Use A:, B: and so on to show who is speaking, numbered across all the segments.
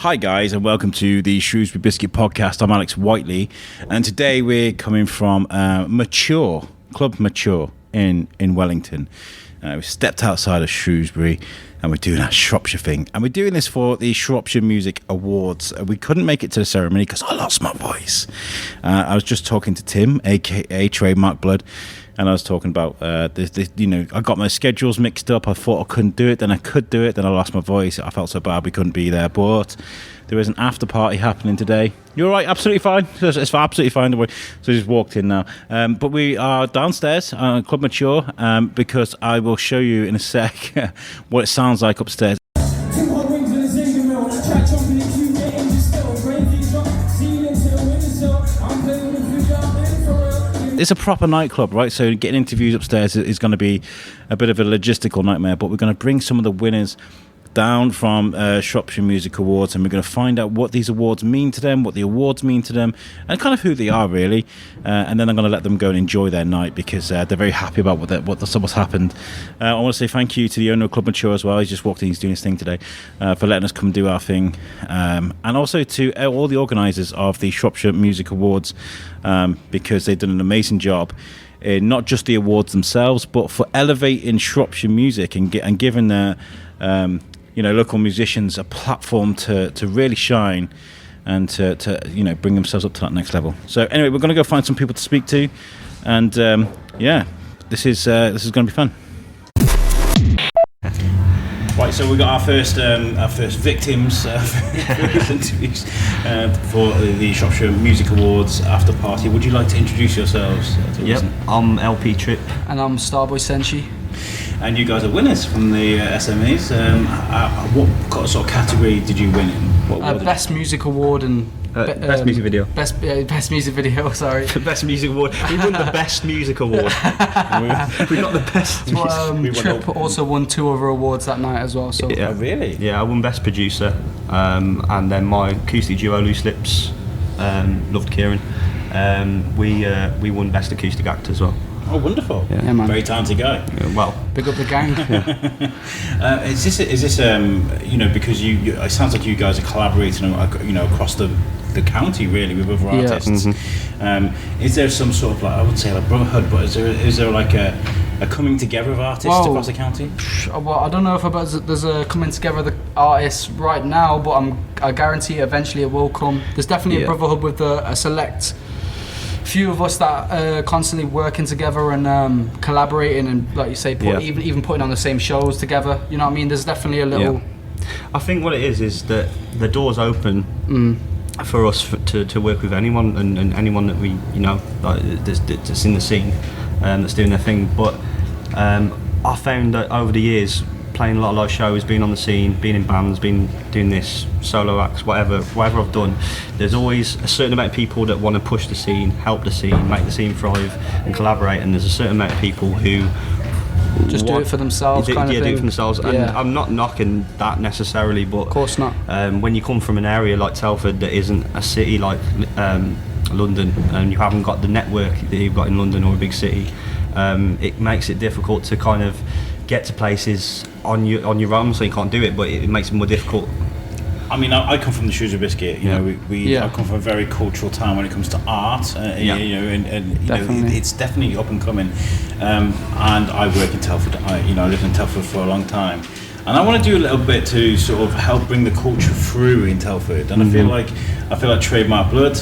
A: Hi guys, and welcome to the Shrewsbury Biscuit podcast. I'm Alex Whiteley, and today we're coming from Club Mature in Wellington. We stepped outside of Shrewsbury and we're doing our Shropshire thing, and we're doing this for the Shropshire Music Awards. We couldn't make it to the ceremony because I lost my voice. I was just talking to Tim, aka Trademark Blud, and I was talking about this, I got my schedules mixed up. I thought I couldn't do it, then I could do it, then I lost my voice. I felt so bad we couldn't be there, but there is an after party happening today. You're all right, absolutely fine. It's absolutely fine. Don't worry. So I just walked in now. But we are downstairs at Club Mature because I will show you in a sec what it sounds like upstairs. It's a proper nightclub, right? So getting interviews upstairs is going to be a bit of a logistical nightmare, but we're going to bring some of the winners down from Shropshire Music Awards, and we're going to find out what these awards mean to them, what the awards mean to them, and kind of who they are really. And then I'm going to let them go and enjoy their night because they're very happy about what's happened. I want to say thank you to the owner of Club Mature as well. He's just walked in, he's doing his thing today, for letting us come do our thing. And also to all the organisers of the Shropshire Music Awards, because they've done an amazing job in not just the awards themselves, but for elevating Shropshire music and giving their local musicians a platform to really shine and to bring themselves up to that next level. So anyway, we're going to go find some people to speak to, and this is going to be fun. Right, so we got our first victims interviews for the Shropshire Music Awards after party. Would you like to introduce yourselves?
B: Yep, I'm LP Tripp.
C: And I'm Starboi Senshi.
A: And you guys are winners from the SMEs. What sort of category did you win in?
C: Best Music Award and
B: Best Music Video.
C: Best Music Video. Sorry.
B: The Best Music Award. We won the Best Music Award. We got the Best.
C: Tripp also won 2 other awards that night as well. So.
A: Yeah. Oh, really?
B: Yeah, I won Best Producer, and then my acoustic duo Loose Lips, loved Kieran. We won Best Acoustic Act as well.
A: Oh, wonderful!
C: Yeah, man.
A: Very talented guy.
B: Yeah, well,
C: big up the gang.
A: Is this because you it sounds like you guys are collaborating across the county really with other artists. Mm-hmm. Is there some sort of I would say brotherhood, but is there like a coming together of artists across the county?
C: Well, I don't know if there's a coming together of the artists right now, but I guarantee eventually it will come. There's definitely a brotherhood with a select few of us that are constantly working together and collaborating, and like you say, even putting on the same shows together. You know what I mean? There's definitely a little.
B: Yeah. I think what it is that the door's open for us to work with anyone and anyone that we that's in the scene that's doing their thing. But I found that over the years, playing a lot of live shows, being on the scene, being in bands, being doing this, solo acts, whatever I've done, there's always a certain amount of people that want to push the scene, help the scene, make the scene thrive and collaborate, and there's a certain amount of people who
C: just do it for themselves,
B: do it for themselves. And I'm not knocking that necessarily, but
C: of course not.
B: When you come from an area like Telford that isn't a city like London, and you haven't got the network that you've got in London or a big city, it makes it difficult to kind of get to places on your own, so you can't do it, but it makes it more difficult.
A: I mean, I come from the Shrewsbury Biscuit. I come from a very cultural town when it comes to art. It's definitely up and coming. And I work in Telford. I lived in Telford for a long time, and I want to do a little bit to sort of help bring the culture through in Telford. And I feel like Trademark Blud,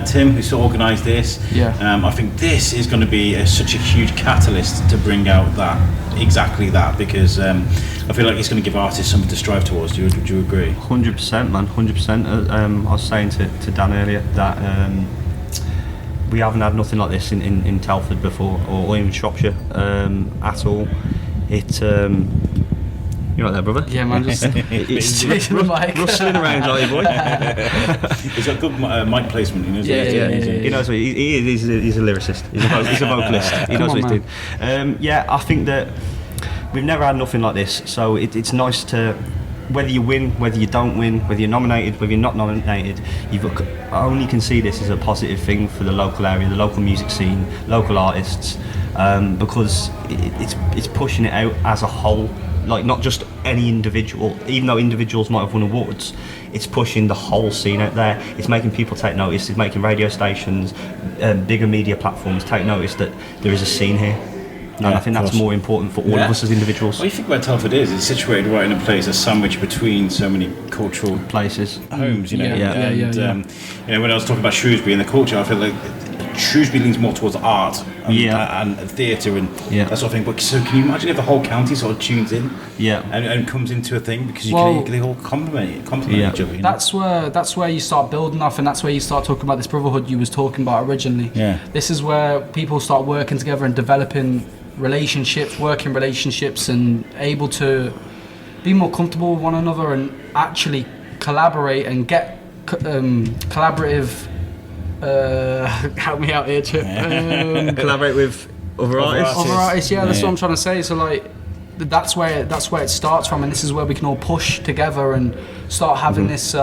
A: Tim, who sort of organised this. I think this is going to be such a huge catalyst to bring out exactly that, because I feel like it's going to give artists something to strive towards. Do you agree?
B: 100%, man, 100%. I was saying to Dan earlier that we haven't had nothing like this in Telford before, or in Shropshire at all. You right there, brother?
C: Yeah, man, it's chasing the mic.
B: Rustling around, are you, boy?
A: He's got good mic placement. He knows
B: He knows what he's a lyricist. He's a vocalist. He knows what he's doing. I think that we've never had nothing like this, so it's nice to, whether you win, whether you don't win, whether you're nominated, whether you're not nominated, I only can see this as a positive thing for the local area, the local music scene, local artists, because it's pushing it out as a whole. like not just any individual, even though individuals might have won awards, it's pushing the whole scene out there. It's making people take notice. It's making radio stations, bigger media platforms take notice that there is a scene here. And I think that's more important for all of us as individuals.
A: Well, you think about Telford it's situated right in a place that's sandwiched between so many cultural
B: places,
A: homes, you know.
B: Yeah.
A: You know, when I was talking about Shrewsbury and the culture, I feel like Shrewsbury leans more towards art and theatre and that sort of thing. But so can you imagine if the whole county sort of tunes in and comes into a thing, because they all complement each other, you know?
C: That's where you start building off, and that's where you start talking about this brotherhood you was talking about originally. This is where people start working together and developing working relationships, and able to be more comfortable with one another and actually collaborate and get collaborative. Help me out here, Tripp.
B: Collaborate with other artists.
C: Other artists, that's what I'm trying to say. So like, that's where it starts from, and this is where we can all push together and start having this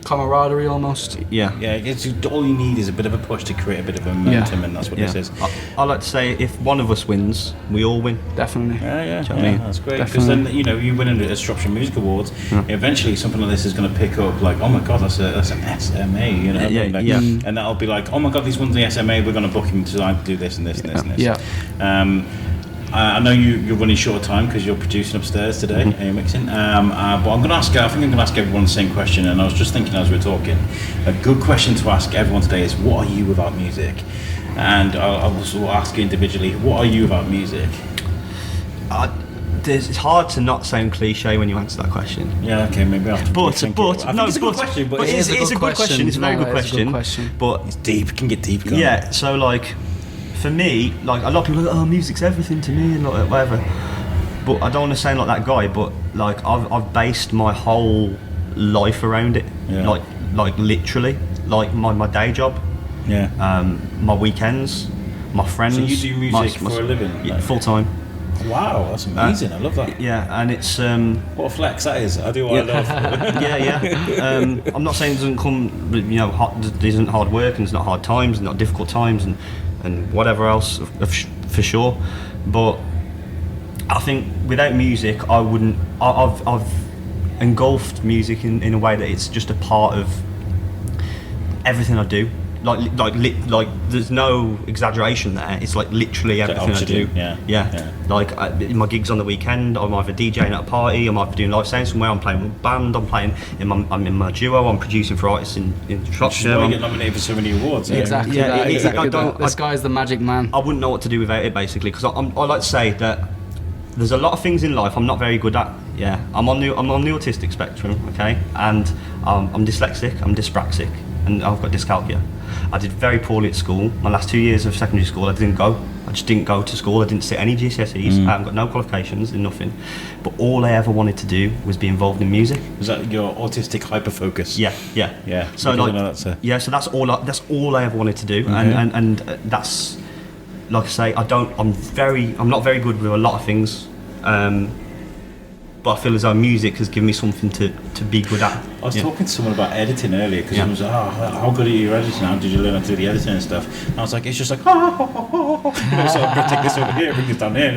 C: camaraderie almost.
A: It's all you need is a bit of a push to create a bit of a momentum, and that's what this is.
B: I like to say, if one of us wins, we all win.
C: Definitely.
A: That's great, because then you win a Shropshire Music Awards. Eventually, something like this is going to pick up. Like, oh my God, that's an SMA, you know? And that'll be like, oh my God, he's won the SMA. We're going to book him to do this and this and this and this. I know you're running short of time because you're producing upstairs today and you're mixing. But I'm going to ask. I think I'm going to ask everyone the same question. And I was just thinking as we were talking, a good question to ask everyone today is, what are you without music? And I'll also ask you individually, what are you without music?
B: It's hard to not sound cliche when you answer that question.
A: Yeah, okay, maybe I have to
B: it's a good question. But it's a good question. It's a very good question. But
A: it's deep. It can get deep.
B: Yeah. So like, for me, like, a lot of people are like, oh, music's everything to me and like whatever. But I don't want to sound like that guy. But like, I've based my whole life around it. Like literally, like my day job. My weekends, my friends. So
A: you do music for a living?
B: Yeah, full time.
A: Wow, that's amazing. I love that.
B: Yeah, and it's
A: what a flex that is. I do what I love.
B: I'm not saying it doesn't come, there isn't hard work and there's not hard times and not difficult times and whatever else, for sure. But I think without music, I wouldn't. I've engulfed music in a way that it's just a part of everything I do. Like there's no exaggeration there. It's like literally everything I do. Yeah. Like in my gigs on the weekend, I'm either DJing at a party, I'm either doing live sound somewhere, I'm playing with a band, I'm in my duo, I'm producing for artists in Shropshire.
A: You get nominated for so many awards.
C: Exactly. This guy's the magic man.
B: I wouldn't know what to do without it, basically, because I like to say that there's a lot of things in life I'm not very good at. I'm on the autistic spectrum, okay, and I'm dyslexic, I'm dyspraxic, and I've got dyscalculia. I did very poorly at school. My last 2 years of secondary school, I just didn't go to school. I didn't sit any GCSEs. I haven't got no qualifications and nothing. But all I ever wanted to do was be involved in music.
A: Was that your autistic hyper-focus?
B: Yeah. So so that's all I ever wanted to do, and that's, like I say, I'm not very good with a lot of things. But I feel as though music has given me something to be good at.
A: I was talking to someone about editing earlier, because someone was like, how good are you editing? How did you learn how to do the editing and stuff? And I was like, it's just like, so I'm going to take this over here, bring this down here.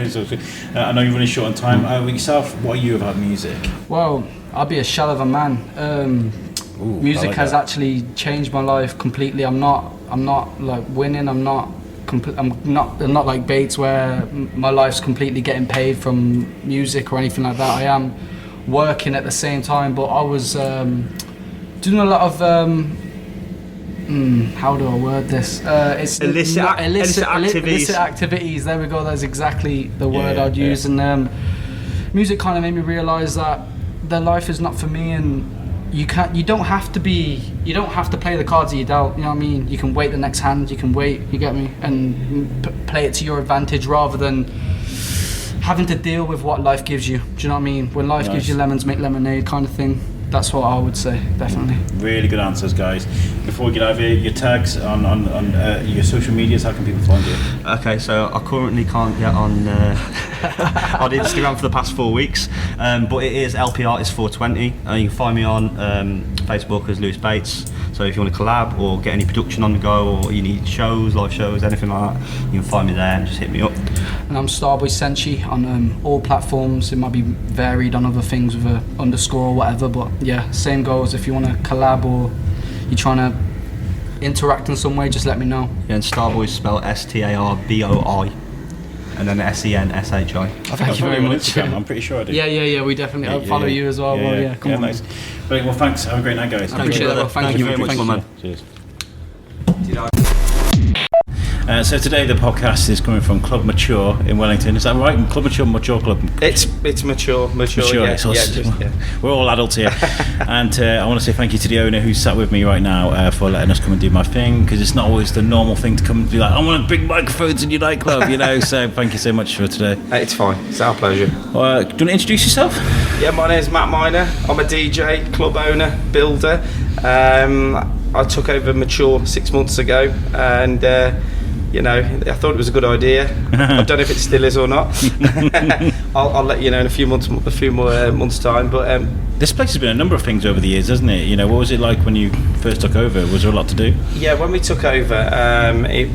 A: I know you're running short on time. With yourself, what are you about music?
C: Well, I'll be a shell of a man. Music has actually changed my life completely. I'm not like winning. I'm not like Bates, where my life's completely getting paid from music or anything like that. I am working at the same time, but I was doing a lot of how do I word this? It's
B: illicit
C: activities. There we go. That's exactly the word I'd use. And music kind of made me realise that the life is not for me, and you don't have to play the cards that you dealt. You know what I mean? You can wait the next hand. You can wait. You get me? And play it to your advantage rather than having to deal with what life gives you. Do you know what I mean? When life gives you lemons, make lemonade, kind of thing. That's what I would say, definitely. Really
A: good answers, guys. Before we get out of here, your tags on your social medias, how can people find you?
B: Okay, so I currently can't get on on Instagram for the past 4 weeks, but it is LP Artist 420. You can find me on Facebook as Lewis Bates. So if you want to collab or get any production on the go, or you need shows, live shows, anything like that, you can find me there and just hit me up.
C: and I'm Starboi Senshi on all platforms. It might be varied on other things with a underscore or whatever, but yeah, same goes. If you want to collab or you're trying to interact in some way, just let me know.
B: Yeah, and Starboy is spelled Starboi, and then Senshi.
C: Thank you very much.
A: Instagram, I'm pretty sure I do.
C: Yeah. We definitely. I'll follow you as well. Come on.
A: Nice. Well, thanks. Have a great night, guys.
C: I appreciate that.
B: Thank you very much, my man.
A: Cheers. So today the podcast is coming from Club Mature in Wellington. Is that right? Club Mature Club.
D: It's mature. Yeah,
A: We're all adults here, and I want to say thank you to the owner who's sat with me right now for letting us come and do my thing, because it's not always the normal thing to come and be like, I want to bring microphones in your nightclub, you know. So thank you so much for today.
D: It's fine. It's our pleasure.
A: Do you want to introduce yourself?
D: Yeah, my name's Matt Miner. I'm a DJ, club owner, builder. I took over Mature 6 months ago, and you know, I thought it was a good idea. I don't know if it still is or not. I'll let you know in a few more months' time. But
A: this place has been a number of things over the years, hasn't it? You know, what was it like when you first took over? Was there a lot to do?
D: Yeah, when we took over, it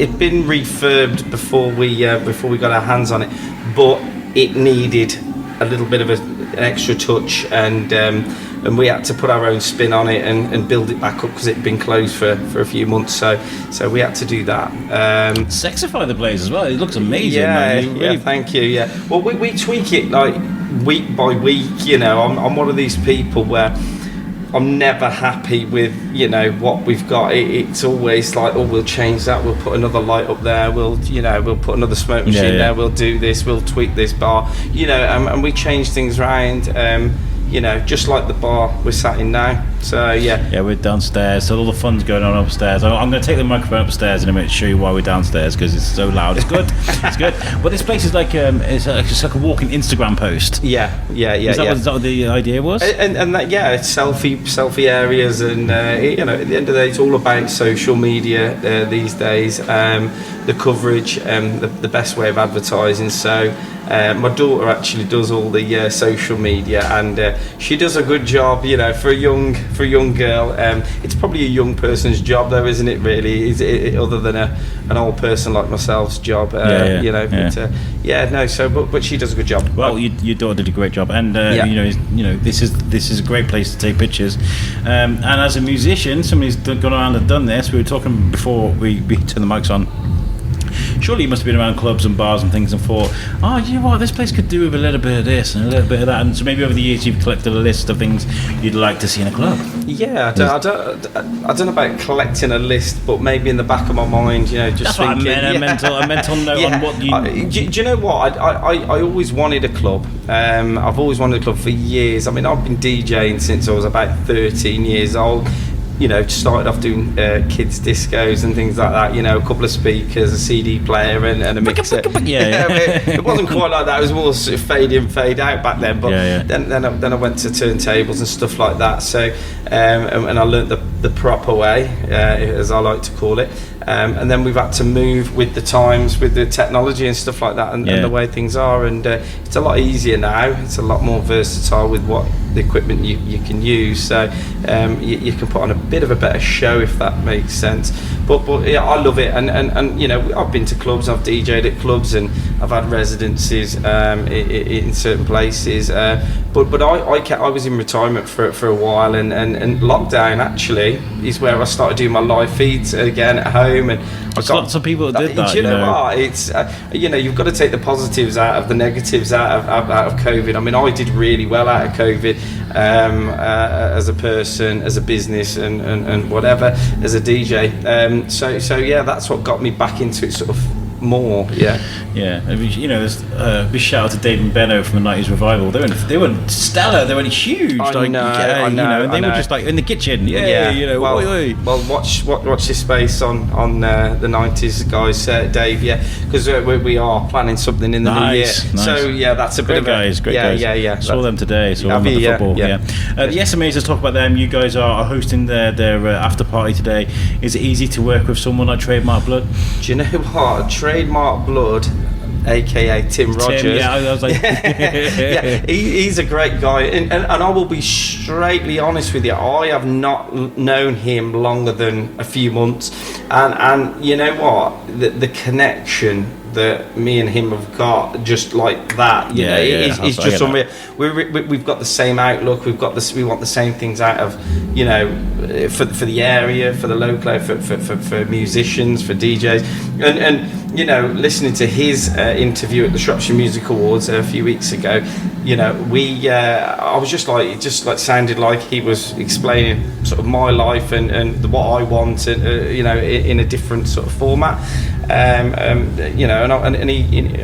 D: had been refurbed before we got our hands on it, but it needed a little bit of an extra touch, and we had to put our own spin on it and build it back up, because it'd been closed for a few months, so we had to do that.
A: Sexify the place as well. It looks amazing.
D: Yeah,
A: man. Really...
D: thank you. Yeah, well, we tweak it like week by week. You know, I'm one of these people where I'm never happy with, you know, what we've got. It's always like, oh, we'll change that, we'll put another light up there, we'll put another smoke machine there, we'll do this, we'll tweak this bar, you know, and we change things around, you know, just like the bar we're sat in now. So yeah, we're downstairs, so all the fun's going on upstairs. I'm going to take the microphone upstairs in a minute to show you why we're downstairs, because it's so loud. It's good. It's good. But this place is like it's like a walking Instagram post. Is that what the idea was? And that, it's selfie areas, and you know, at the end of the day, it's all about social media these days. The coverage, the best way of advertising. So my daughter actually does all the social media, and she does a good job. You know, for a young girl, it's probably a young person's job, though, isn't it? Really, is it, other than an old person like myself's job? You know, but she does a good job.
A: Well, your daughter did a great job, and you know, this is a great place to take pictures. And as a musician, somebody's gone around and done this. We were talking before we turned the mics on. Surely you must have been around clubs and bars and things and thought, oh, you know what, this place could do with a little bit of this and a little bit of that. And so maybe over the years you've collected a list of things you'd like to see in a club.
D: Yeah, I don't know about collecting a list, but maybe in the back of my mind, you know, just
A: that's
D: thinking.
A: A mental note on what you...
D: Do you know what? I always wanted a club. I've always wanted a club for years. I mean, I've been DJing since I was about 13 years old. You know, started off doing kids discos and things like that. You know, a couple of speakers, a CD player, and a mixer.
A: It
D: wasn't quite like that. It was more sort of fade in, fade out back then. But then I went to turntables and stuff like that. So and I learnt the proper way, as I like to call it. And then we've had to move with the times, with the technology and stuff like that, and the way things are. And it's a lot easier now. It's a lot more versatile with what the equipment you can use. So you can put on a bit of a better show, if that makes sense. But yeah, I love it. And you know, I've been to clubs, I've DJ'd at clubs, and I've had residencies in certain places. But I was in retirement for a while, and lockdown actually is where I started doing my live feeds again at home. And
A: lots of people that did that.
D: Do you know what? It's you know, you've got to take the positives out of the negatives out of COVID. I mean, I did really well out of COVID, as a person, as a business, and whatever, as a DJ. So yeah, that's what got me back into it sort of more.
A: You know, there's big shout out to Dave and Benno from the 90s revival. They were stellar. They were huge.
D: I know.
A: And they were just like in the kitchen. You know.
D: Well, watch this space on the 90s guys, Dave. Because we are planning something in the new year. Nice. So yeah, that's a
A: great
D: bit of
A: great guys.
D: Yeah.
A: Saw them today. Saw them at the football. The SMAs. Let's talk about them. You guys are hosting their after party today. Is it easy to work with someone like Trademark Blud?
D: Do you know what? Trademark Blud, aka Tim Rogers.
A: I was like,
D: he's a great guy, and I will be straightly honest with you. I have not known him longer than a few months. and you know what, the connection that me and him have got, just like that, you know, it's just unreal. We've got the same outlook. We want the same things out of, you know, for the area, for the local, for musicians, for DJs, and you know, listening to his interview at the Shropshire Music Awards a few weeks ago, you know, I was just like, it sounded like he was explaining sort of my life and what I want, you know, in a different sort of format. You know, and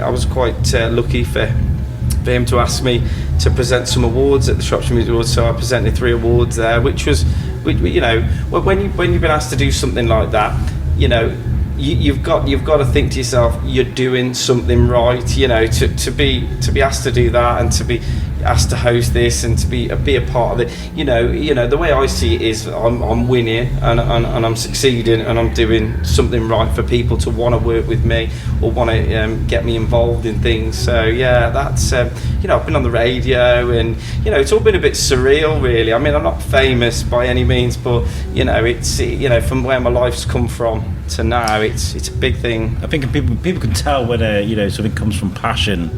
D: I was quite lucky for him to ask me to present some awards at the Shropshire Music Awards. So I presented 3 awards there, which you know, when you've been asked to do something like that, you know, you've got to think to yourself, you're doing something right. You know, to be asked to do that, and to be asked to host this, and to be a part of it. You know, the way I see it is, I'm winning, and I'm succeeding, and I'm doing something right for people to want to work with me, or want to get me involved in things. So yeah, that's you know, I've been on the radio, and you know, it's all been a bit surreal, really. I mean, I'm not famous by any means, but you know, it's, you know, from where my life's come from to now, it's a big thing.
A: I think people can tell when you know, something comes from passion,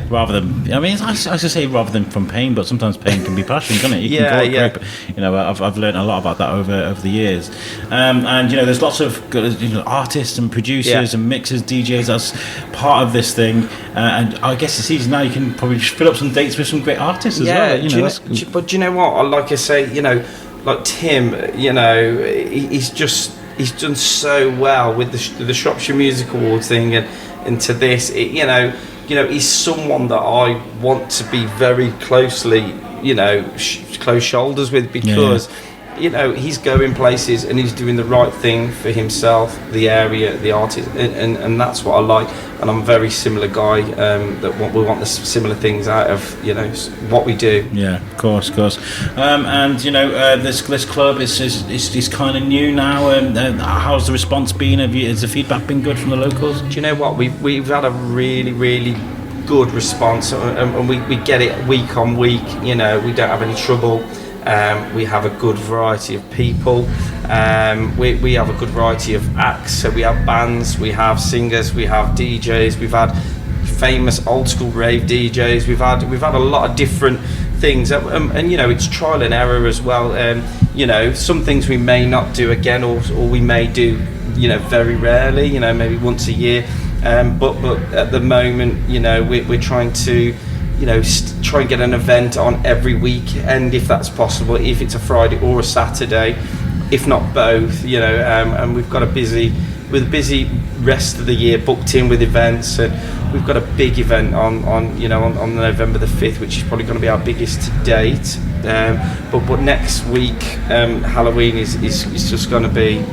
A: rather than, I mean, I should say rather than from pain, but sometimes pain can be passion, can't it? You can you know, I've learned a lot about that over the years, and you know, there's lots of good, you know, artists and producers and mixers, DJs that's part of this thing, and I guess it's easy now. You can probably fill up some dates with some great artists as well. You know,
D: but do you know what? Like I say, you know, like Tim, you know, he's done so well with the Shropshire Music Awards thing, and to this, you know, he's someone that I want to be very closely, you know, close shoulders with, because you know, he's going places and he's doing the right thing for himself, the area, the artist, and that's what I like. And I'm a very similar guy, that we want the similar things out of, you know, what we do.
A: Yeah, of course. And you know, this club is kind of new now. And how's the response been? Has the feedback been good from the locals?
D: Do you know what, we've had a really, really good response, and we get it week on week. You know, we don't have any trouble. We have a good variety of people. We have a good variety of acts. So we have bands, we have singers, we have DJs. We've had famous old school rave DJs. We've had a lot of different things, and you know, it's trial and error as well. You know, some things we may not do again, or we may do, you know, very rarely. You know, maybe once a year. But at the moment, you know, we're trying to, you know, try and get an event on every weekend if that's possible, if it's a Friday or a Saturday, if not both, you know, and we've got a busy rest of the year booked in with events, and we've got a big event on November the 5th, which is probably going to be our biggest to date, but next week, Halloween is just going to be,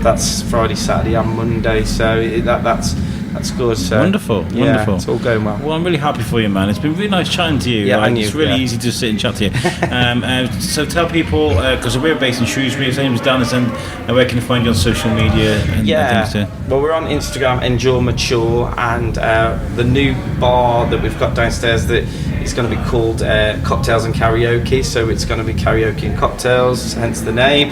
D: that's Friday, Saturday and Monday, so that's good. So,
A: wonderful.
D: It's all going well.
A: Well, I'm really happy for you, man. It's been really nice chatting to you.
D: Yeah,
A: and it's really easy to sit and chat to you. So tell people, because we're based in Shrewsbury, his name's Dan, and where can you find you on social media? And things too?
D: Well, we're on Instagram, Endure Mature, and the new bar that we've got downstairs that is going to be called Cocktails and Karaoke. So it's going to be karaoke and cocktails, hence the name,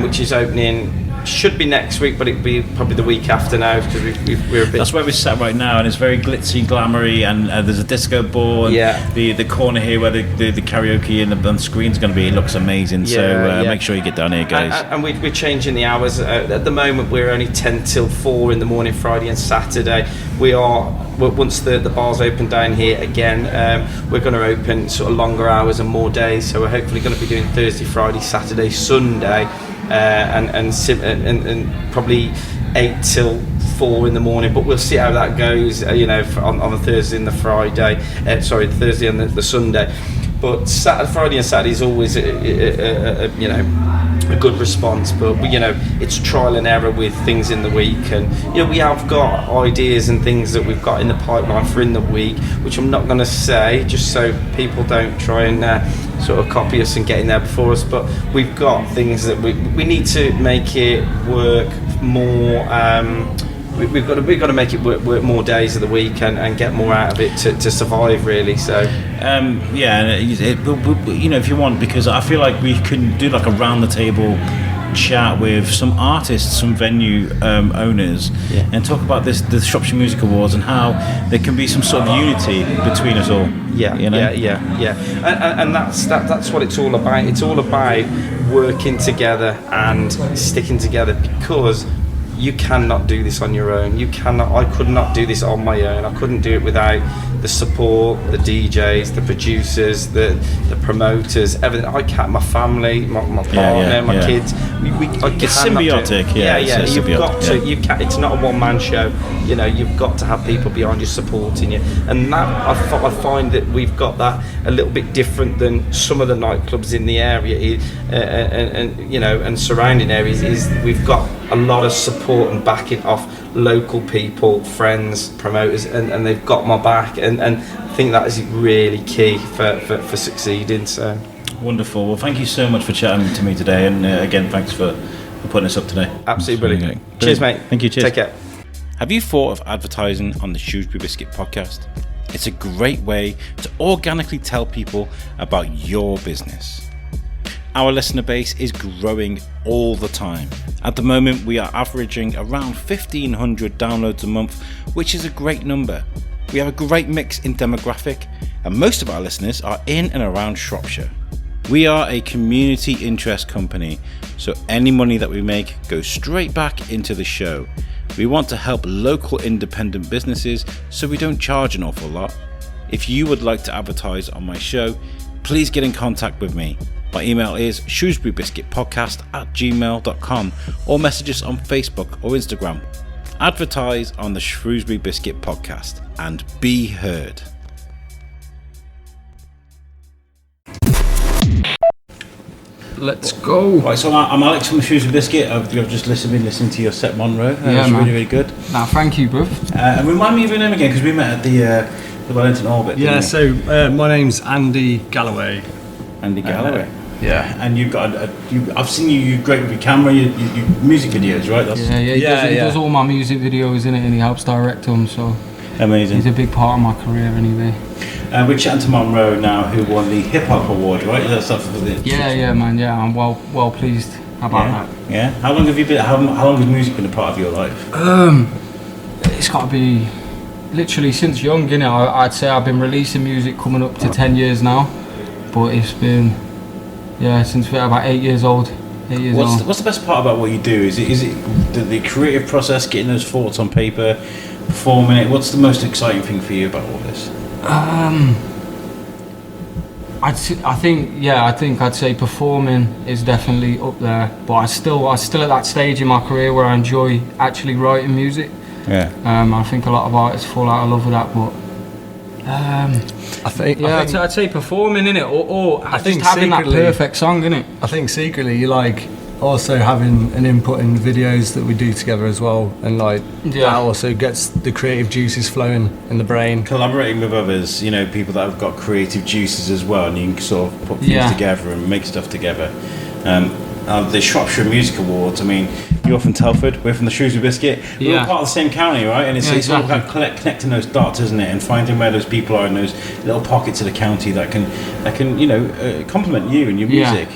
D: which is opening. Should be next week, but it'll be probably the week after now, because we're a bit.
A: That's where we're sat right now, and it's very glitzy, glamoury, and there's a disco ball. And the corner here where the karaoke and the screen's going to be, it looks amazing. Make sure you get down here, guys.
D: And we're changing the hours. At the moment, we're only 10 till 4 in the morning, Friday and Saturday. Once the bar's open down here again, we're going to open sort of longer hours and more days. So we're hopefully going to be doing Thursday, Friday, Saturday, Sunday. And probably 8 till 4 in the morning, but we'll see how that goes, you know, on the Thursday and the Friday, the Thursday and the Sunday. But Friday and Saturday is always you know, a good response, but you know, it's trial and error with things in the week, and you know, we have got ideas and things that we've got in the pipeline for in the week, which I'm not going to say, just so people don't try and sort of copy us and get in there before us, but we've got things that we need to make it work more. We've got to make it work more days of the week and get more out of it to survive, really. So
A: you know, if you want, because I feel like we can do like a round the table chat with some artists, some venue owners, and talk about the Shropshire Music Awards and how there can be some sort of unity between us all.
D: Yeah,
A: you know?
D: And that's what it's all about. It's all about working together and sticking together, because you cannot do this on your own. I could not do this on my own. I couldn't do it without the support, the DJs, the producers, the promoters, everything. My family, my partner, my kids.
A: It's symbiotic.
D: It's not a one-man show. You know, you've got to have people behind you supporting you, and that I find that we've got that a little bit different than some of the nightclubs in the area, and surrounding areas. Is we've got a lot of support and backing off local people, friends, promoters, and they've got my back, and I think that is really key for succeeding. So
A: wonderful. Well, thank you so much for chatting to me today, and again, thanks for putting us up today.
D: Absolutely brilliant. Cheers, mate.
A: Thank you. Cheers.
D: Take care.
A: Have you thought of advertising on the Shrewsbury Biscuit podcast? It's a great way to organically tell people about your business. Our listener base is growing all the time. At the moment, we are averaging around 1,500 downloads a month, which is a great number. We have a great mix in demographic, and most of our listeners are in and around Shropshire. We are a community interest company, so any money that we make goes straight back into the show. We want to help local independent businesses, so we don't charge an awful lot. If you would like to advertise on my show, please get in contact with me. My email is shrewsburybiscuitpodcast@gmail.com, or message us on Facebook or Instagram. Advertise on the Shrewsbury Biscuit podcast and be heard.
C: Let's go.
A: Right, so I'm Alex from the Shrewsbury Biscuit. I've just been listening to your set, Monroe. It's really, really good.
C: Nah, thank you, bruv.
A: And remind me of your name again, because we met at the Wellington Orbit.
E: Yeah, so my name's Andy Galloway.
A: Andy Galloway.
E: Yeah.
A: And you've got I've seen you're great with your camera, you music videos, right?
C: He does all my music videos in it, and he helps direct them, so
A: amazing.
C: He's a big part of my career anyway.
A: We're chatting to Monroe now, who won the Hip Hop Award, right? That's stuff for the
C: man. Yeah, I'm well pleased about that.
A: Yeah. How long have you been? How long has music been a part of your life?
C: It's got to be literally since young, innit? I'd say I've been releasing music coming up to 10 years now, but it's been since about 8 years old.
A: What's the best part about what you do? Is it the creative process, getting those thoughts on paper, performing it? What's the most exciting thing for you about all this?
C: I think I'd say performing is definitely up there, but I still at that stage in my career where I enjoy actually writing music.
A: Yeah.
C: I think a lot of artists fall out of love with that, but I'd say performing, innit, or I think just having that perfect song, innit.
E: I think secretly you like also having an input in the videos that we do together as well, and that also gets the creative juices flowing in the brain.
A: Collaborating with others, people that have got creative juices as well, and you can sort of put things together and make stuff together. The Shropshire Music Awards, I mean, you're from Telford, we're from the Shrewsbury Biscuit, we're all part of the same county, right? And it's all about connecting those dots, isn't it? And finding where those people are in those little pockets of the county that can complement you and your music.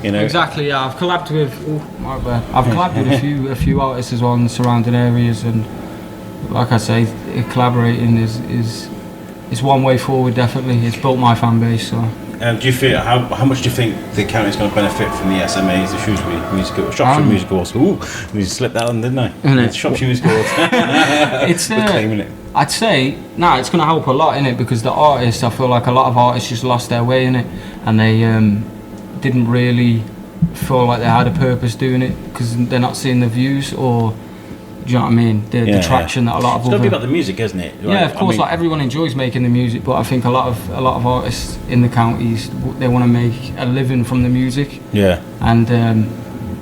C: Exactly. Yeah, I've collabed with a few artists as well in the surrounding areas, and like I say, collaborating is one way forward. Definitely, it's built my fan base. So.
A: Do you feel how much do you think the county is going to benefit from the SMAs, the Shrewsbury Shropshire Music Awards? Ooh, we slipped that on, didn't I? Shropshire Music Awards. We're claiming it.
C: I'd say it's going to help a lot in it, because the artists, I feel like a lot of artists just lost their way in it, and they didn't really feel like they had a purpose doing it because they're not seeing the views, or do you know what I mean? The traction that a lot of.
A: It's got to be about the music, isn't it? Right?
C: Yeah, of course. Everyone enjoys making the music, but I think a lot of artists in the counties, they want to make a living from the music.
A: Yeah.
C: And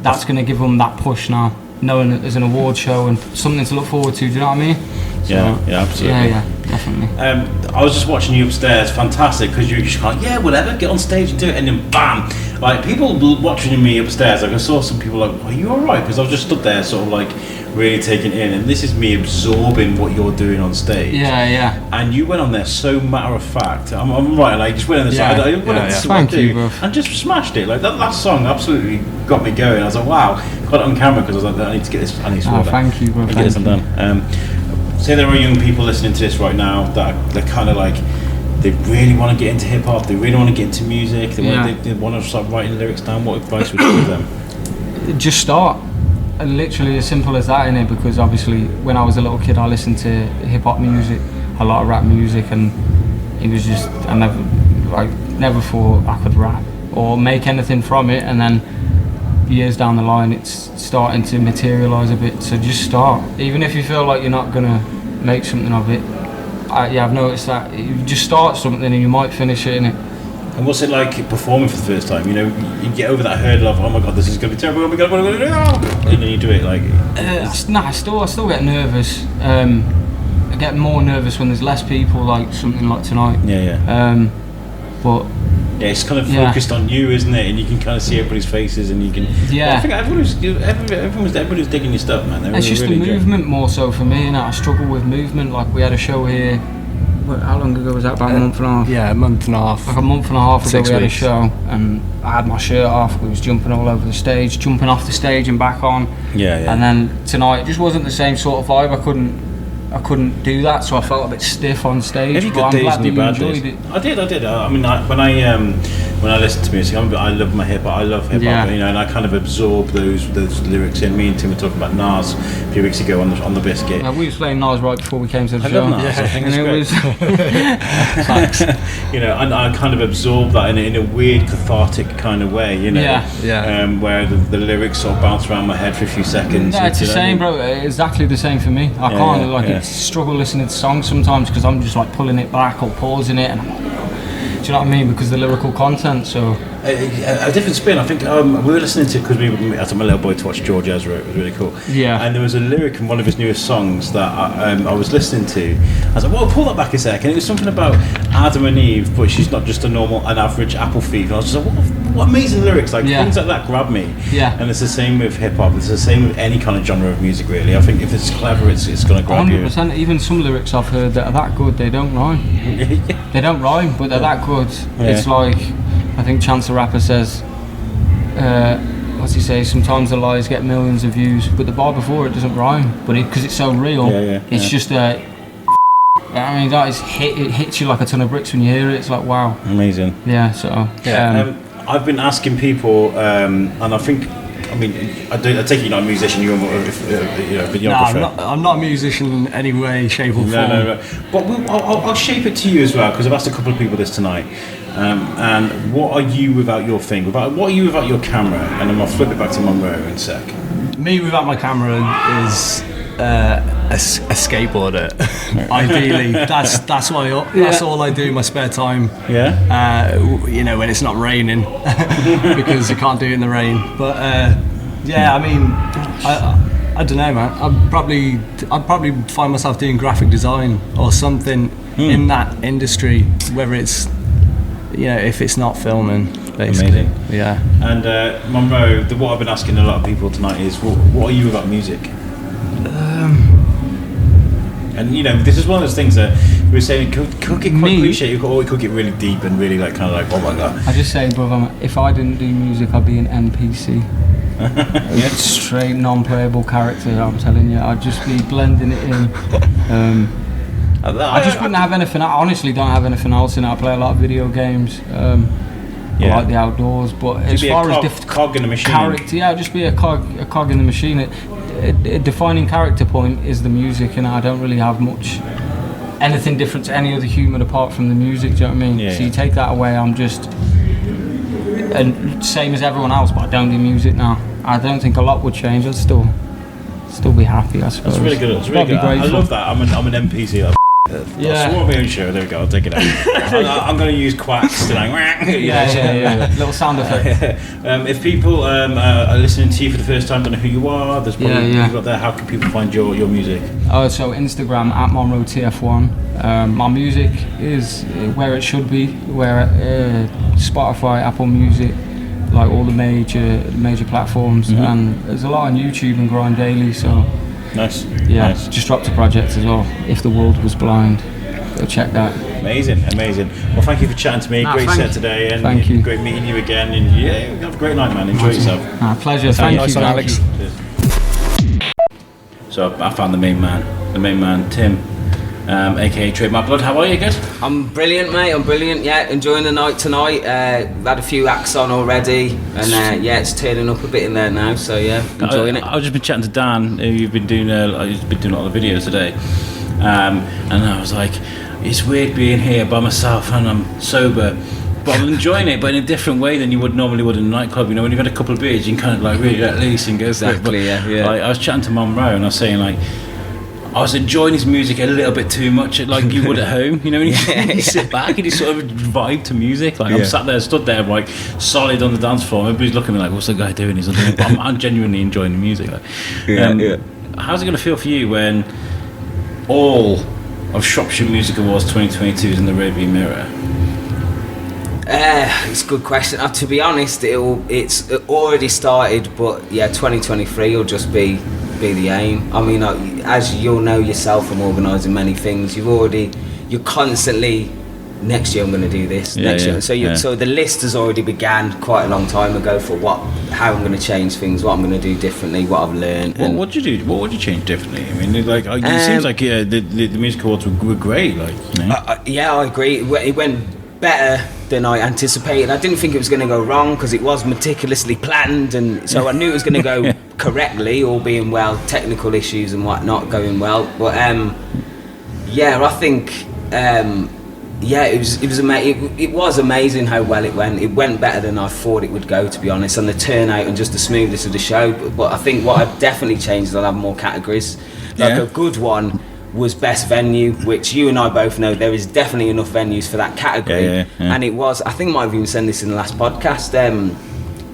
C: that's going to give them that push now, knowing that there's an award show and something to look forward to. Do you know what I mean? So,
A: yeah, absolutely.
C: Yeah, definitely.
A: I was just watching you upstairs, fantastic, because you just whatever, get on stage and do it, and then bam, like people watching me upstairs. Like I saw some people like, "Are you all right?" Because I was just stood there, sort of like really taking it in, and this is me absorbing what you're doing on stage.
C: Yeah.
A: And you went on there so matter of fact. I'm right, like just went on the side. I went on
C: Thank you, bro.
A: and just smashed it. Like that last song absolutely got me going. I was like, wow, got it on camera because I was like, I need to get this. I need to
C: thank you, bro.
A: get this undone. Say there are young people listening to this right now that they're kind of like, they really want to get into hip hop. They really want to get into music. They want to start writing lyrics down. What advice would you give them?
C: Just start. And literally as simple as that, innit? Because obviously when I was a little kid I listened to hip hop music, a lot of rap music, and it was just, I never thought I could rap or make anything from it, and then years down the line it's starting to materialise a bit. So just start, even if you feel like you're not gonna make something of it. I've noticed that you just start something and you might finish it, innit?
A: And what's it like performing for the first time? You know, you get over that hurdle of, oh my god, this is going to be terrible, oh my god, what am I going to do? And then you do it like...
C: I still get nervous. I get more nervous when there's less people, like something like tonight. But...
A: Yeah, it's kind of focused on you, isn't it? And you can kind of see everybody's faces, and you can...
C: Yeah.
A: I think everybody's digging your stuff, man.
C: It's just the movement more so for me, and I struggle with movement. Like we had a show here. How long ago was that? About a month and a half?
E: Yeah, a month and a half.
C: Like a month and a half ago
E: 6
C: we had a
E: weeks.
C: show, and I had my shirt off. We was jumping all over the stage, jumping off the stage and back on.
A: Yeah.
C: And then tonight it just wasn't the same sort of vibe. I couldn't do that, so I felt a bit stiff on stage.
A: Have you
C: but
A: good
C: I'm
A: days
C: glad
A: and
C: that
A: your
C: you
A: bad
C: enjoyed
A: days?
C: it.
A: I did. I mean, when I listen to music, I love my hip hop. I love hip hop,
C: Yeah.
A: you know, and I kind of absorb those lyrics in. Me and Tim were talking about Nas a few weeks ago on the Biscuit.
C: We was playing Nas right before we came to the
A: I
C: show.
A: love Nas. I think
C: and
A: it's
C: it
A: great.
C: was
A: You know, and I kind of absorb that in a weird cathartic kind of way, you know.
C: Yeah.
A: Where the lyrics sort of bounce around my head for a few seconds.
C: No, it's the same, bro. Exactly the same for me. I can't struggle listening to songs sometimes because I'm just like pulling it back or pausing it, and I'm like, do you know what I mean? Because the lyrical content. So
A: a different spin. I think we were listening to, because I took my little boy to watch George Ezra. It was really cool.
C: Yeah.
A: And there was a lyric in one of his newest songs that I was listening to. I was like, well, pull that back a sec. And it was something about Adam and Eve, but she's not just an average apple thief. And I was just like, what amazing lyrics! Like things like that grab me.
C: Yeah.
A: And it's the same with hip hop. It's the same with any kind of genre of music, really. I think if it's clever, it's going to grab
C: 100%. Even some lyrics I've heard that are that good, they don't rhyme. They don't rhyme, but they're that good.
A: Yeah.
C: It's like, I think Chance the Rapper says, what's he say? Sometimes the lies get millions of views, but the bar before it doesn't rhyme. But because it's so real, it's just a. I mean, that is it hits you like a ton of bricks when you hear it. It's like, wow.
A: Amazing.
C: Yeah. So.
A: I've been asking people, and I think, I mean, I take it you're not a musician, you're a videographer.
E: No, I'm not a musician in any way, shape or form.
A: No. But I'll shape it to you as well, because I've asked a couple of people this tonight. And what are you without your thing? What are you without your camera? And then I'll flip it back to Monroe in a sec.
E: Me without my camera is a skateboarder. Ideally, that's all I do in my spare time.
A: Yeah.
E: You know, when it's not raining, because you can't do it in the rain. But I mean, I don't know, man. I'd probably find myself doing graphic design or something in that industry, whether it's, you know, if it's not filming, basically.
A: Amazing.
E: Yeah.
A: And Monroe, what I've been asking a lot of people tonight is, what are you without music? And you know, this is one of those things that we were saying, cook it quite cliche, or cook it really deep and really like kind of like, oh my god.
C: I just say, brother, if I didn't do music, I'd be an NPC. Straight non-playable character. I'm telling you, I'd just be blending it in. I just wouldn't have anything. I honestly don't have anything else in it. I play a lot of video games. I like the outdoors, but as far as
A: cog in the machine.
C: Character, yeah, just be a cog in the machine. A defining character point is the music, and I don't really have much anything different to any other human apart from the music. Do you know what I mean?
A: Yeah,
C: so you take that away, I'm just same as everyone else, but I don't do music now. I don't think a lot would change. I'd still be happy, I suppose.
A: That's really good. That's really good. I love that. I'm an NPC.
C: Yeah.
A: I swore my own show. There we go. I'll take it out. I'm going to use quacks tonight.
C: Yeah. Little sound effect.
A: If people are listening to you for the first time, don't know who you are. There's probably people out there. How can people find your music?
C: So Instagram at Monroe TF1. My music is where it should be. Where Spotify, Apple Music, like all the major platforms, and there's a lot on YouTube and Grind Daily. So
A: Nice.
C: yeah,
A: Nice.
C: just dropped a project as well. If the World Was Blind, go check that.
A: Amazing. Well, thank you for chatting to me.
C: Nah,
A: great
C: thank
A: set
C: you.
A: today, and
C: Thank you.
A: great meeting you again. And yeah, have a great night, man. Enjoy yourself.
C: Pleasure. Thank
A: Nice
C: you,
A: one,
C: Alex.
A: Cheers. So I found the main man, Tim, aka Trademark Blud. How are you? Good?
F: I'm brilliant, mate. I'm brilliant. Yeah, enjoying the night tonight. We've had a few acts on already, and yeah, it's turning up a bit in there now. So yeah, enjoying it.
A: I've just been chatting to Dan, who you've been doing. He's been doing a lot of videos today, and I was like, it's weird being here by myself and I'm sober. But I'm enjoying it, but in a different way than you would normally would in a nightclub. You know, when you've had a couple of beers, you can kind of like really let loose and go
F: Exactly,
A: for it. But,
F: yeah.
A: like, I was chatting to Monroe and I was saying like, I was enjoying his music a little bit too much, like you would at home. You know, when you sit back and you sort of vibe to music. Like I'm sat there, stood there, like solid on the dance floor. Everybody's looking at me like, "What's the guy doing?" He's not doing it. But I'm genuinely enjoying the music. Like, how's it going to feel for you when all of Shropshire Music Awards 2022 is in the rearview mirror?
F: It's a good question. To be honest, it's already started, but yeah, 2023 will just be the aim. I mean, as you'll know yourself from organising many things, you're constantly, next year I'm going to do this, next year. So the list has already began quite a long time ago for how I'm going to change things, what I'm going to do differently, what I've learned.
A: What would you do? What would you change differently? I mean, like it seems like the music awards were great. Like, you know?
F: Yeah, I agree. It went better than I anticipated. I didn't think it was going to go wrong because it was meticulously planned, and so I knew it was going to go correctly, all being well, technical issues and whatnot going well. But yeah, I think it was amazing how well it went. It went better than I thought it would go, to be honest, and the turnout and just the smoothness of the show. But I think what I've definitely changed is I'll have more categories. Like a good one was best venue, which you and I both know there is definitely enough venues for that category. And it was, I think I might have even said this in the last podcast,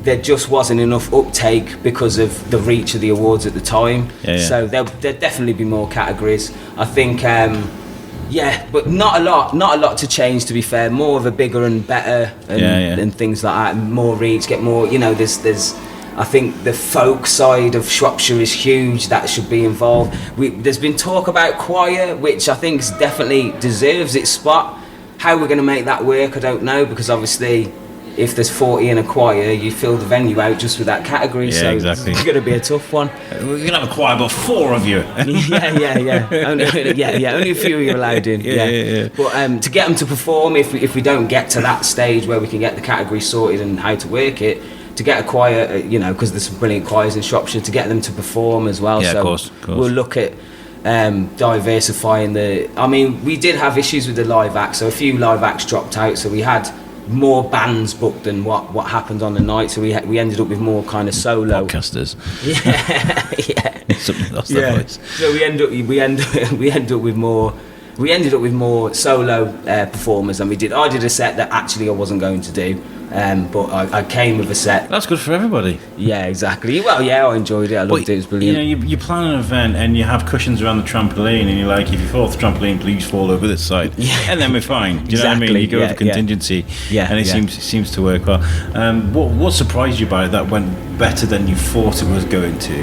F: there just wasn't enough uptake because of the reach of the awards at the time. So there'll definitely be more categories. I think but not a lot to change, to be fair. More of a bigger and better and things like that, more reach, get more, you know, there's I think the folk side of Shropshire is huge. That should be involved. There's been talk about choir, which I think definitely deserves its spot. How we're going to make that work, I don't know, because obviously if there's 40 in a choir, you fill the venue out just with that category.
A: Yeah,
F: so
A: exactly.
F: It's going to be a tough one.
A: We're going to have a choir about 4 of you.
F: Only a few of you allowed in. But to get them to perform, if we don't get to that stage where we can get the category sorted and how to work it, to get a choir, you know, because there's some brilliant choirs in Shropshire, to get them to perform as well.
A: Yeah,
F: so
A: of course.
F: We'll look at diversifying I mean, we did have issues with the live acts, so a few live acts dropped out, so we had more bands booked than what happened on the night, so we ended up with more kind of solo
A: podcasters.
F: Something
A: lost their voice.
F: So we ended up with more solo performers than we did. I did a set that actually I wasn't going to do, but I came with a set.
A: That's good for everybody.
F: Yeah, exactly. Well, yeah, I enjoyed it. I loved it. It was brilliant.
A: You know, you plan an event and you have cushions around the trampoline, and you're like, if you fall off the trampoline, please fall over this side, and then we're fine. Do you know what I mean? You go with contingency, and it seems to work well. What surprised you by it that went better than you thought it was going to?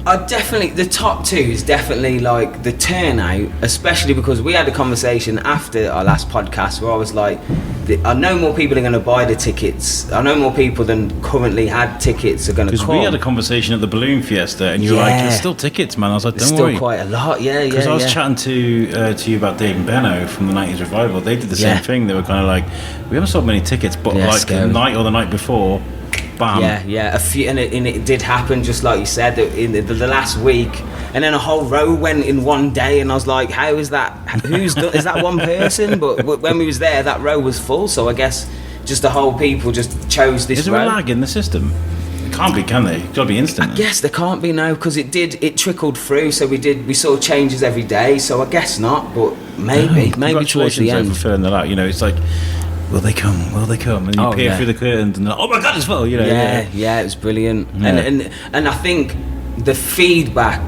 F: The top 2 is definitely like the turnout, especially because we had a conversation after our last podcast where I was like, I know more people are going to buy the tickets. I know more people than currently had tickets are going to come.
A: Because we had a conversation at the Balloon Fiesta, and you were like, "There's still tickets, man." I was like, "Don't worry."
F: Still quite a lot, Because
A: I was chatting to you about Dave and Benno from the 90s Revival. They did the same thing. They were kind of like, "We haven't sold many tickets, but like
F: scary.
A: the night or the night before." Bam.
F: A few, and it did happen, just like you said, in the last week, and then a whole row went in one day, and I was like, how is that? Is that one person? But when we was there, that row was full, so I guess just the whole people just chose this row.
A: Is there a lag in the system? It can't be, can they? It's got to be instant.
F: I guess there can't be now, because it trickled through, so we saw changes every day, so I guess not, but maybe towards the end.
A: For filling that out, you know, it's like, will they come? Will they come? And you peer through the curtains and oh my god, it's full, you know.
F: Yeah, it was brilliant. And I think the feedback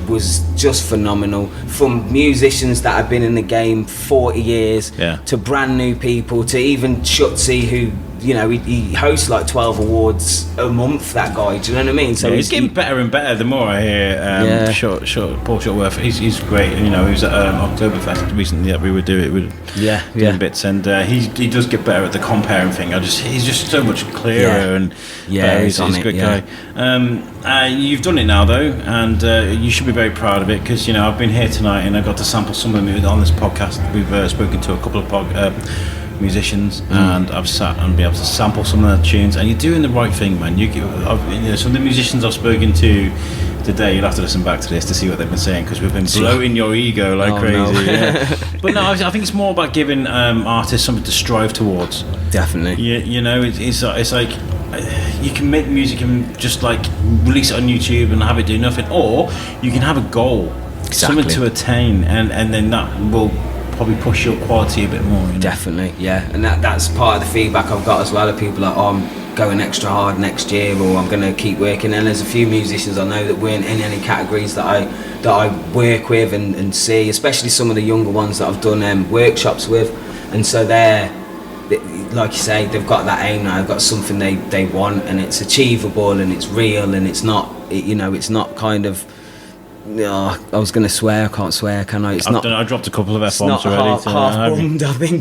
F: was just phenomenal, from musicians that have been in the game 40 years to brand new people, to even Shutzy, who you know, he hosts like 12 awards a month, that guy, do you know what I mean? So
A: he's getting better and better the more I hear. Paul Shortworth, he's great. You know, he was at Oktoberfest recently that we would do it with doing bits, and he does get better at the comparing thing. He's just so much clearer, and he's a great guy. You've done it now though, and you should be very proud of it, because you know I've been here tonight and I got to sample some of them on this podcast. We've spoken to a couple of musicians, and I've sat and be able to sample some of their tunes, and you're doing the right thing, man. You know, some of the musicians I've spoken to today, you'll have to listen back to this to see what they've been saying, because we've been blowing your ego like crazy. No. But no, I think it's more about giving artists something to strive towards.
F: Definitely.
A: You know, it's like you can make music and just like release it on YouTube and have it do nothing, or you can have a goal, something to attain, and then that will probably push your quality a bit more, you know?
F: Definitely, yeah. And that's part of the feedback I've got as well, of people like, I'm going extra hard next year, or I'm going to keep working. And there's a few musicians I know that weren't in any categories that I work with and see, especially some of the younger ones that I've done workshops with. And so they're, like you say, they've got that aim now, they've got something they want, and it's achievable and it's real, and it's not, you know, it's not kind of, I was going to swear, I can't swear, can I?
A: I dropped a couple of F-bombs already.
F: Half bummed, I think,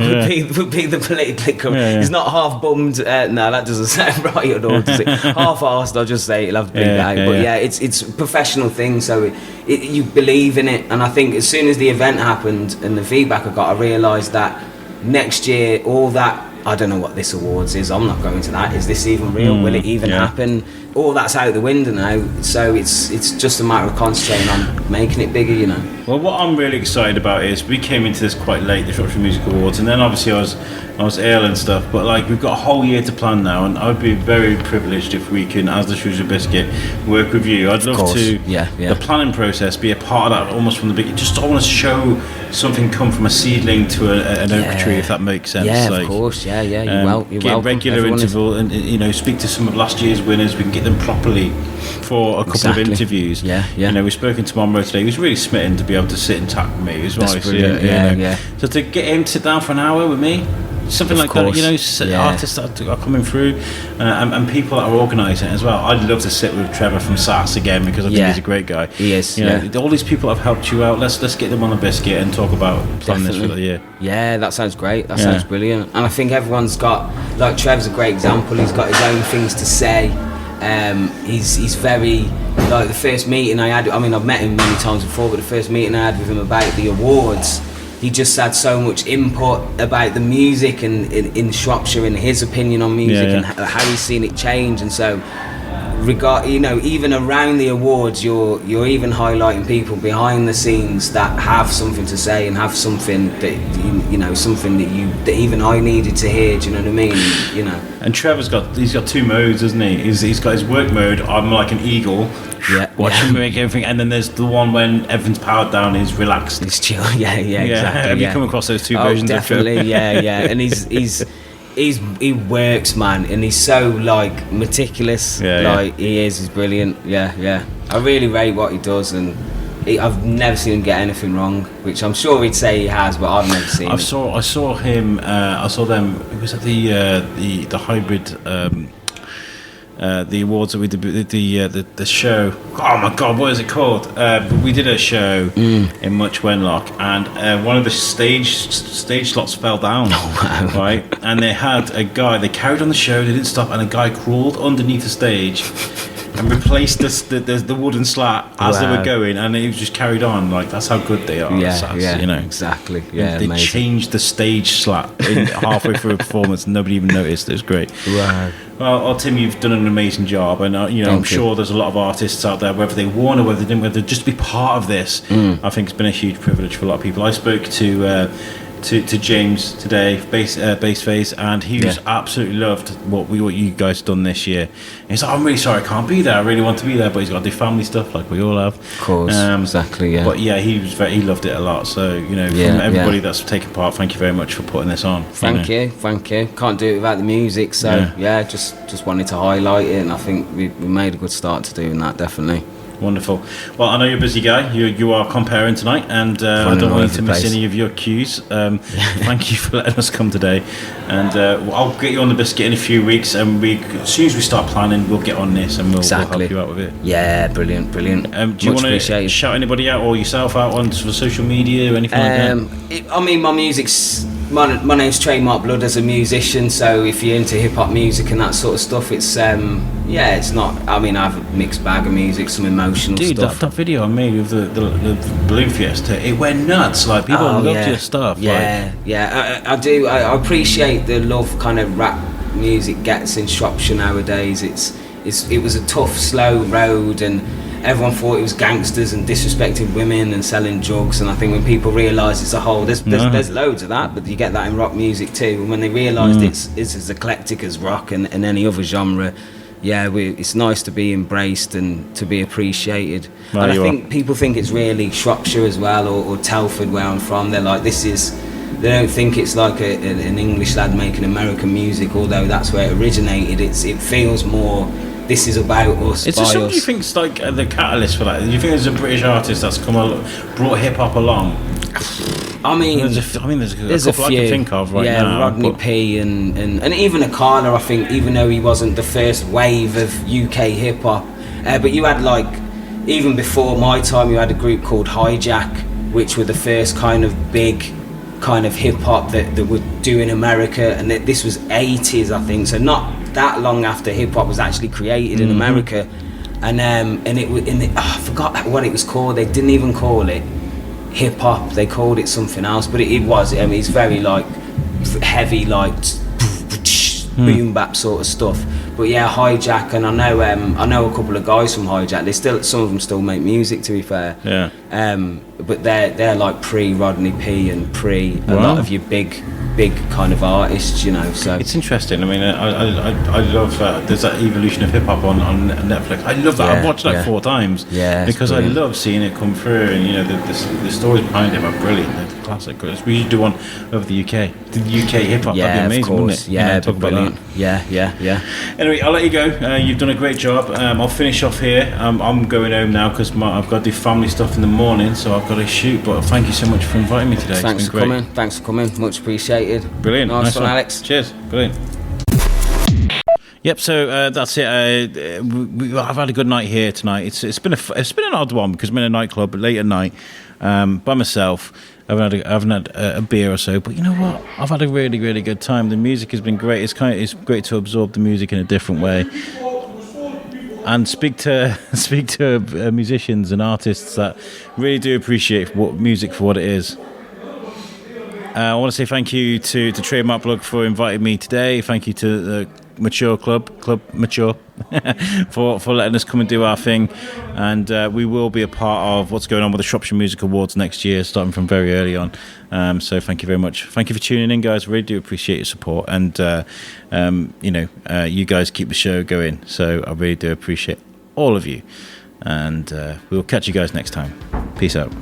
F: would be the politically correct. It's not half bummed. No, that doesn't sound right at all, does it? Half-arsed, I'll just say, it'll have to be that. But it's a professional thing, so you believe in it. And I think as soon as the event happened and the feedback I got, I realised that next year, all that, I don't know what this awards is, I'm not going to that. Is this even real? Will it even happen? All that's out the window now, so it's just a matter of concentrating on making it bigger, you know.
A: Well, what I'm really excited about is we came into this quite late, the Shropshire Music Awards, and then obviously I was ill and stuff, but like we've got a whole year to plan now, and I'd be very privileged if we can, as the Shrewsbury Biscuit, work with you. I'd love to, the planning process, be a part of that almost from the beginning. Just I want to show something come from a seedling to an oak tree, if that makes sense.
F: Yeah,
A: like,
F: of course, you're welcome.
A: Get a regular interval, and you know, speak to some of last year's winners. We can get them properly for a couple of interviews. You know, we've spoken to Monroe today. He was really smitten to be able to sit and chat with me as well.
F: That's brilliant.
A: So to get him to sit down for an hour with me, something like that, you know, artists that are coming through, and people that are organising it as well. I'd love to sit with Trevor from SAS again, because I think he's a great guy.
F: He is.
A: You know, all these people have helped you out. Let's get them on a biscuit and talk about planning this for the year.
F: Yeah, that sounds great. That sounds brilliant. And I think everyone's got, like Trev's a great example. He's got his own things to say. He's very, like the first meeting I had, I mean I've met him many times before, but the first meeting I had with him about the awards, he just had so much input about the music and in Shropshire and his opinion on music and how he's seen it change. And so you know, even around the awards, you're even highlighting people behind the scenes that have something to say and have something that you know, something that even I needed to hear. Do you know what I mean? And, you know. And
A: Trevor's got two modes, isn't he? He's got his work mode. I'm like an eagle. Watching me make everything, and then there's the one when everything's powered down, he's relaxed.
F: He's chill. Exactly.
A: Have you come across those two versions?
F: Definitely. Of and he works, man, and he's so like meticulous. He's brilliant. I really rate what he does, and I've never seen him get anything wrong, which I'm sure he'd say he has, but I've never seen. I
A: saw him. I saw them. It was at the hybrid. The awards that we did, the show. Oh my God, what is it called? We did a show in Much Wenlock, and one of the stage slots fell down. Oh, wow. Right, and they had a guy. They carried on the show. They didn't stop, and a guy crawled underneath the stage and replaced the wooden slat as they were going, and it was just carried on. Like, that's how good they are. You know,
F: exactly.
A: They changed the stage slat halfway through a performance, and nobody even noticed. It was great.
F: Wow.
A: Well, Tim, you've done an amazing job, and I'm sure there's a lot of artists out there, whether they won or whether they didn't, whether just to be part of this. I think it's been a huge privilege for a lot of people. I spoke to James today, Bass Face, and he was absolutely loved what you guys done this year. And he's like, I'm really sorry I can't be there. I really want to be there, but he's got to do family stuff like we all have.
F: Of course, exactly. Yeah.
A: But he loved it a lot. So from everybody that's taken part, thank you very much for putting this on.
F: Thank you. Can't do it without the music. So just wanted to highlight it, and I think we made a good start to doing that. Definitely.
A: Wonderful. Well, I know you're a busy guy. You are comparing tonight, and I don't want you to miss any of your cues. Thank you for letting us come today, and I'll get you on the biscuit in a few weeks, and as soon as we start planning, we'll get on this, and we'll help you out with it.
F: Yeah, brilliant.
A: Do you want to shout anybody out or yourself out on social media or anything like that?
F: My music's. My name's Trademark Blud as a musician, so if you're into hip hop music and that sort of stuff, it's it's not. I mean, I have a mixed bag of music, some emotional stuff.
A: That video I made of the Balloon Fiesta, it went nuts. Like people loved your stuff.
F: I do. I appreciate the love kind of rap music gets in Shropshire nowadays. It was a tough, slow road, and everyone thought it was gangsters and disrespecting women and selling drugs, and I think when people realise it's a whole, there's loads of that, but you get that in rock music too, and when they realised it's as eclectic as rock and any other genre, it's nice to be embraced and to be appreciated. And I think people think it's really Shropshire as well, or Telford where I'm from. They're like, they don't think it's like an English lad making American music, although that's where it originated. It feels more, this is about us.
A: Is there something you think's like the catalyst for that? Do you think there's a British artist that's brought hip hop along?
F: I mean,
A: there's a couple I can think of right now.
F: Rodney P and even Akala, I think, even though he wasn't the first wave of UK hip hop, but you had even before my time, you had a group called Hijack, which were the first kind of big kind of hip hop that would do in America, and this was 80s, I think, so not that long after hip hop was actually created in America, and I forgot what it was called. They didn't even call it hip hop; they called it something else. But it was. I mean, it's very heavy, boom bap sort of stuff. But yeah, Hijack, and I know a couple of guys from Hijack. Some of them still make music, to be fair.
A: Yeah.
F: But they're like pre Rodney P and pre a lot of your big kind of artists, you know. So
A: it's interesting. I mean, I love there's that evolution of hip hop on Netflix. I love that. I've watched that 4 times.
F: Yeah,
A: because I love seeing it come through, and you know the stories behind it are brilliant. They're classic. We should do one over the UK. The UK hip hop. That'd be amazing, wouldn't it?
F: Yeah,
A: talk
F: brilliant.
A: About that.
F: Yeah.
A: Anyway, I'll let you go. You've done a great job. I'll finish off here. I'm going home now because I've got to do family stuff in the morning, so I've got to shoot. But thank you so much for inviting me today.
F: Thanks for coming. Thanks for coming. Much appreciated.
A: Brilliant.
F: Nice one, Alex.
A: Cheers. Brilliant. Yep. So that's it. I've had a good night here tonight. It's been an odd one because I'm in a nightclub late at night by myself. I haven't had a beer or so, but you know what? I've had a really, really good time. The music has been great. It's great to absorb the music in a different way and speak to musicians and artists that really do appreciate music for what it is. I want to say thank you to Trademark Blud for inviting me today. Thank you to the Mature Club Mature for letting us come and do our thing, and we will be a part of what's going on with the Shropshire Music Awards next year, starting from very early on. So thank you very much. Thank you for tuning in, guys. Really do appreciate your support, and you guys keep the show going. So I really do appreciate all of you, and we'll catch you guys next time. Peace out.